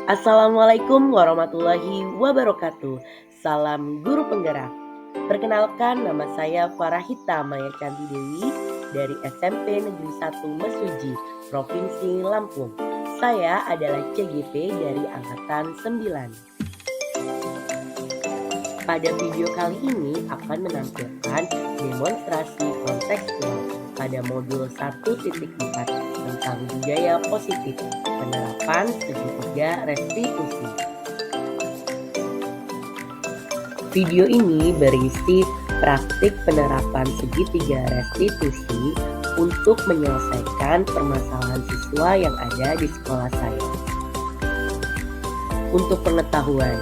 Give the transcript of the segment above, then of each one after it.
Assalamualaikum warahmatullahi wabarakatuh. Salam guru penggerak. Perkenalkan, nama saya Farahita Maya Canti Dewi dari SMP Negeri 1 Mesuji, Provinsi Lampung. Saya adalah CGP dari Angkatan 9. Pada video kali ini akan menampilkan demonstrasi kontekstual pada modul 1.4 tentang budaya positif, penerapan segitiga restitusi. Video ini berisi praktik penerapan segitiga restitusi untuk menyelesaikan permasalahan siswa yang ada di sekolah saya. Untuk pengetahuan,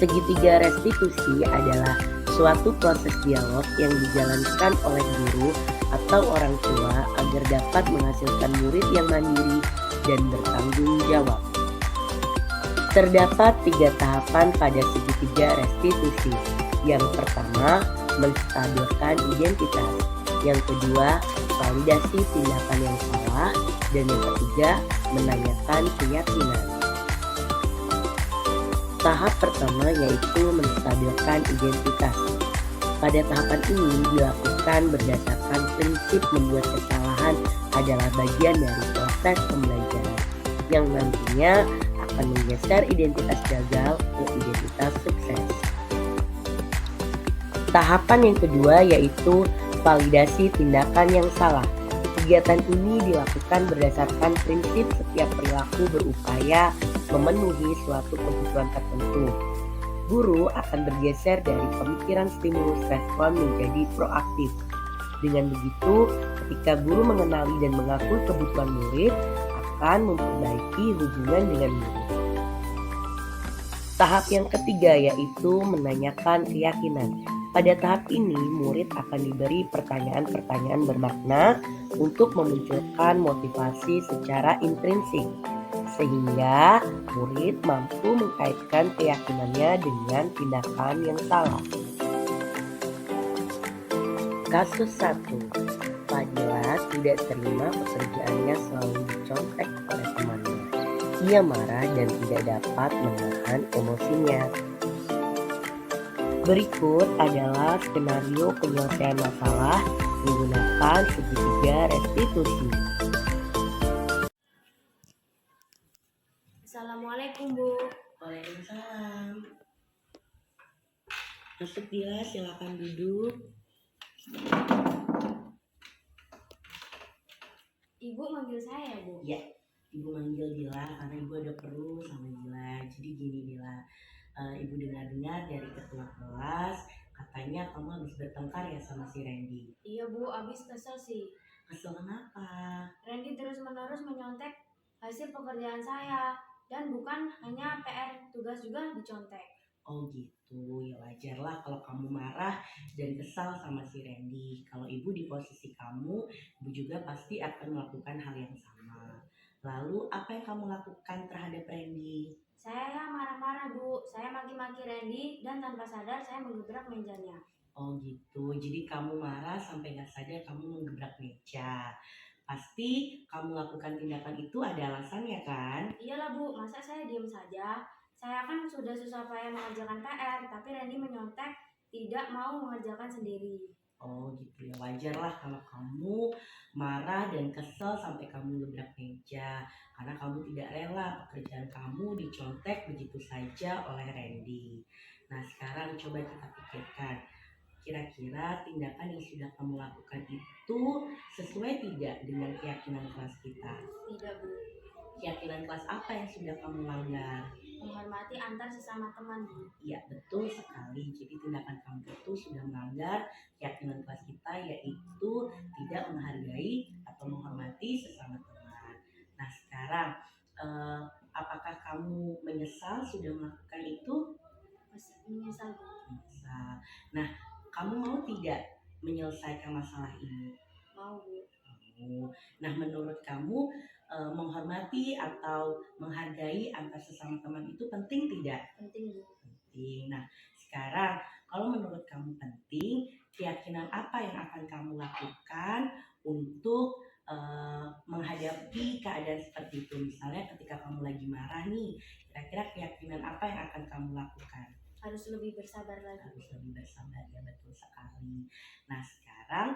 segitiga restitusi adalah suatu proses dialog yang dijalankan oleh guru atau orang tua agar dapat menghasilkan murid yang mandiri dan bertanggung jawab. Terdapat 3 tahapan pada segitiga restitusi. Yang pertama, menstabilkan identitas. Yang kedua, validasi tindakan yang salah. Dan yang ketiga, menanyakan keyakinan. Tahap pertama yaitu menstabilkan identitas. Pada tahapan ini dilakukan berdasarkan prinsip membuat kesalahan adalah bagian dari proses pembelajaran yang nantinya akan menggeser identitas gagal ke identitas sukses. Tahapan yang kedua yaitu validasi tindakan yang salah. Kegiatan ini dilakukan berdasarkan prinsip setiap perilaku berupaya memenuhi suatu kebutuhan tertentu. Guru akan bergeser dari pemikiran stimulus respon menjadi proaktif. Dengan begitu, ketika guru mengenali dan mengakui kebutuhan murid, akan memperbaiki hubungan dengan murid. Tahap yang ketiga yaitu menanyakan keyakinan. Pada tahap ini, murid akan diberi pertanyaan-pertanyaan bermakna untuk memunculkan motivasi secara intrinsik, sehingga murid mampu mengkaitkan keyakinannya dengan tindakan yang salah. Kasus 1. Fadila tidak terima pekerjaannya selalu dicontek oleh temannya. Ia marah dan tidak dapat menahan emosinya. Berikut adalah skenario penyelesaian masalah menggunakan segitiga restitusi. Assalamualaikum, Bu. Waalaikumsalam. Masuk Dila, silakan duduk. Ibu manggil saya ya, Bu? Ya, Ibu manggil Dila karena Ibu ada perlu sama Dila. Jadi gini Dila, Ibu dengar-dengar dari ketua kelas katanya kamu habis bertengkar ya sama si Randy. Iya, Bu, abis kesel sih. Kesel kenapa? Randy terus-menerus menyontek hasil pekerjaan saya. Dan bukan hanya PR, tugas juga dicontek. Oh gitu, ya wajar lah kalau kamu marah dan kesal sama si Randy. Kalau ibu di posisi kamu, ibu juga pasti akan melakukan hal yang sama. Lalu apa yang kamu lakukan terhadap Randy? Saya marah-marah, Bu. Saya maki-maki Randy dan tanpa sadar saya menggebrak mejanya. Oh gitu, jadi kamu marah sampai gak sadar kamu menggebrak meja. Pasti kamu lakukan tindakan itu ada alasannya kan? Iyalah, Bu, masa saya diam saja? Saya kan sudah susah payah mengerjakan PR, tapi Randy menyontek tidak mau mengerjakan sendiri. Oh gitu ya, wajar lah kalau kamu marah dan kesel sampai kamu gebrak meja karena kamu tidak rela pekerjaan kamu dicontek begitu saja oleh Randy. Nah sekarang coba kita pikirkan, kira-kira tindakan yang sudah kamu lakukan itu sesuai tidak dengan keyakinan kelas kita? Tidak, Bu. Keyakinan kelas apa yang sudah kamu langgar? Menghormati antar sesama teman, Bu. Iya betul sekali. Jadi tindakan kamu itu sudah melanggar keyakinan kelas kita, yaitu tidak menghargai atau menghormati sesama teman. Nah sekarang apakah kamu menyesal sudah melakukan itu? Menyesal, Bu. Menyesal. Nah kamu mau tidak menyelesaikan masalah ini? Mau, Bu. Mau. Nah menurut kamu menghormati atau menghargai antar sesama teman itu penting tidak? Penting, Bu. Penting. Nah, sekarang kalau menurut kamu penting, keyakinan apa yang akan kamu lakukan untuk menghadapi keadaan seperti itu? Misalnya ketika kamu lagi marah nih, kira-kira harus lebih bersabar lagi. Harus lebih bersabar, ya betul sekali. Nah sekarang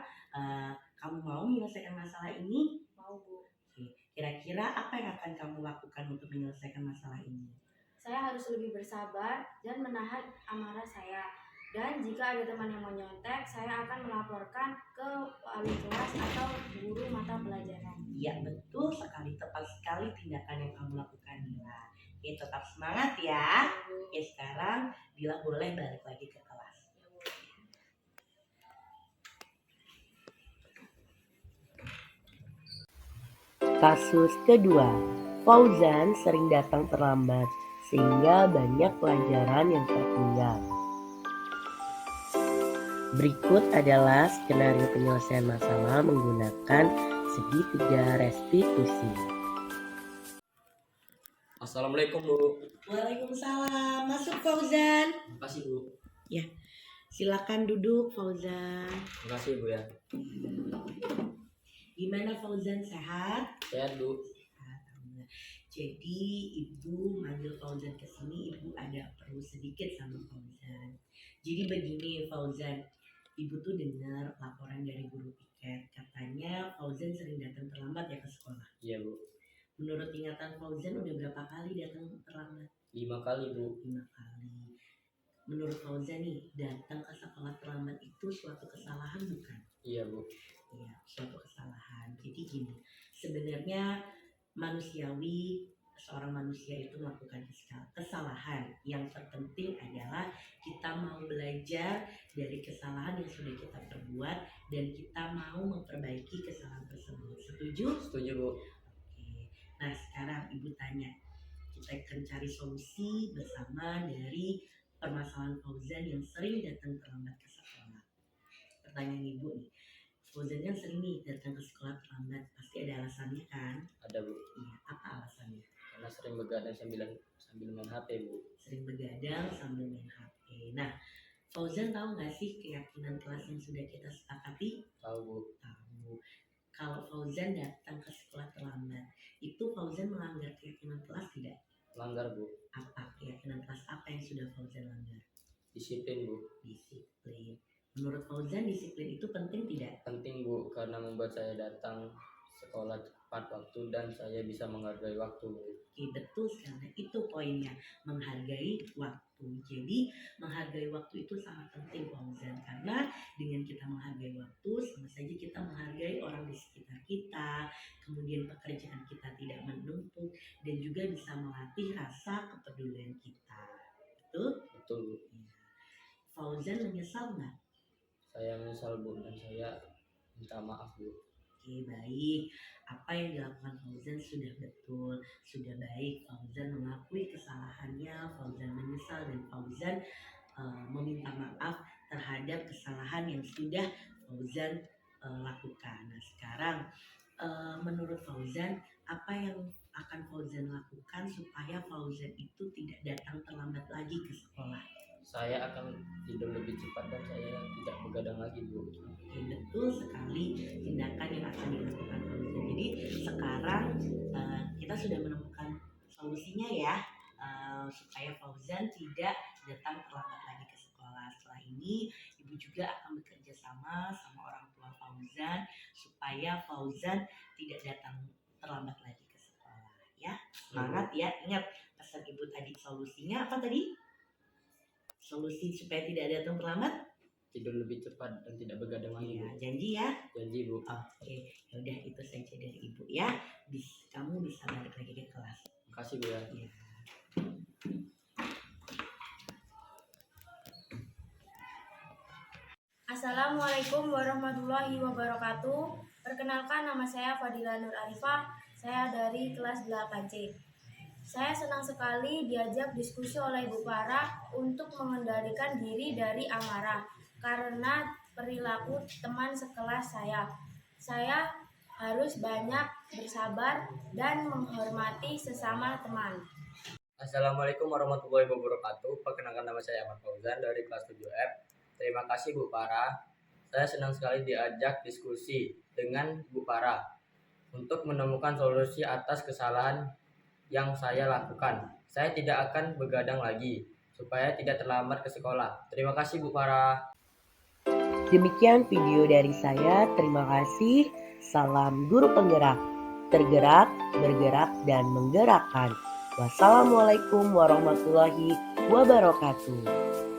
kamu mau menyelesaikan masalah ini? Mau, Bu. Oke, kira-kira apa yang akan kamu lakukan untuk menyelesaikan masalah ini? Saya harus lebih bersabar dan menahan amarah saya. Dan jika ada teman yang menyontek, saya akan melaporkan ke wali kelas atau guru mata pelajaran. Iya betul sekali, tepat sekali tindakan yang kamu lakukan Dila. Oke, tetap semangat ya. Oke, sekarang Dila boleh balik lagi ke kelas. Kasus kedua, Fauzan sering datang terlambat sehingga banyak pelajaran yang tertinggal. Berikut adalah skenario penyelesaian masalah menggunakan segitiga restitusi. Assalamualaikum Bu. Waalaikumsalam. Masuk Fauzan. Terima kasih Bu. Silakan duduk Fauzan. Terima kasih Bu ya. Gimana Fauzan, sehat? Sehat Bu. Alhamdulillah. Jadi ibu manggil Fauzan ke sini, ibu ada perlu sedikit sama Fauzan. Jadi begini Fauzan, ibu tuh dengar laporan dari guru piket, katanya Fauzan sering datang terlambat ya ke sekolah. Iya Bu. Menurut ingatan Fauzan udah berapa kali datang terlambat? 5 kali Bu. 5 kali. Menurut Fauzan nih, datang ke sekolah terlambat itu suatu kesalahan bukan? Iya Bu. Iya, suatu kesalahan. Jadi gini, sebenarnya manusiawi, seorang manusia itu melakukan kesalahan. Yang terpenting adalah kita mau belajar dari kesalahan yang sudah kita perbuat dan kita mau memperbaiki kesalahan tersebut. Setuju? Setuju Bu. Oke. Nah sekarang ibu tanya, kita akan cari solusi bersama dari permasalahan Fauzan yang sering datang terlambat ke sekolah. Pertanyaan ibu nih, Fauzan kan sering nih datang ke sekolah terlambat, pasti ada alasannya kan? Ada Bu. Iya, apa alasannya? Karena sering begadang sambil main HP Bu. Sering begadang sambil main HP. Nah, Fauzan tahu nggak sih keyakinan kelas yang sudah kita sepakati? Tahu Bu. Tahu. Kalau Fauzan datang ke sekolah terlambat, itu Fauzan melanggar keyakinan kelas tidak? Langgar Bu. Apa keyakinan kelas apa yang sudah Fauzan langgar? Disiplin Bu. Disiplin. Menurut Fauzan disiplin itu penting tidak? Penting Bu karena membuat saya datang sekolah tepat waktu dan saya bisa menghargai waktu Bu. Oke, betul sekali. Itu poinnya, menghargai waktu. Jadi menghargai waktu itu sangat penting Fauzan, karena dengan kita menghargai waktu sama saja kita menghargai orang di sekitar kita, kemudian pekerjaan kita tidak menumpuk dan juga bisa melatih rasa kepedulian kita. Betul? Betul Bu. Fauzan menyesal nggak? Saya menyesal Bu dan saya minta maaf Bu. Oke, baik. Apa yang dilakukan Fauzan sudah betul, sudah baik. Fauzan mengakui kesalahannya, Fauzan menyesal dan Fauzan meminta maaf terhadap kesalahan yang sudah Fauzan lakukan. Nah, sekarang menurut Fauzan, apa yang akan Fauzan lakukan supaya Fauzan itu tidak datang terlambat lagi ke sekolah? Saya akan tidur lebih cepat dan saya tidak begadang lagi Bu. Oke, betul sekali tindakan yang akan dilakukan Fauzan. Jadi sekarang kita sudah menemukan solusinya ya, supaya Fauzan tidak datang terlambat lagi ke sekolah. Setelah ini ibu juga akan bekerja sama orang tua Fauzan supaya Fauzan tidak datang terlambat lagi ke sekolah ya. Semangat ya, ingat pesan ibu tadi, solusinya apa tadi? Solusi supaya tidak datang terlambat? Tidur lebih cepat dan tidak begadang lagi Ya, Bu. janji ya. Janji Bu. Oke, yaudah itu saja dari ibu ya. Kamu bisa balik lagi ke kelas. Terima kasih Bu ya. Ya. Assalamualaikum warahmatullahi wabarakatuh. Perkenalkan, nama saya Fadila Nur Arifah. Saya dari kelas 8C. Saya senang sekali diajak diskusi oleh Bu Farah untuk mengendalikan diri dari amarah karena perilaku teman sekelas saya. Saya harus banyak bersabar dan menghormati sesama teman. Assalamualaikum warahmatullahi wabarakatuh. Perkenalkan, nama saya Ahmad Fauzan dari kelas 7F. Terima kasih Bu Farah. Saya senang sekali diajak diskusi dengan Bu Farah untuk menemukan solusi atas kesalahan yang saya lakukan. Saya tidak akan begadang lagi. supaya tidak terlambat ke sekolah. Terima kasih Bu Farah. Demikian video dari saya. Terima kasih. Salam guru penggerak. Tergerak, bergerak, dan menggerakkan. Wassalamualaikum warahmatullahi wabarakatuh.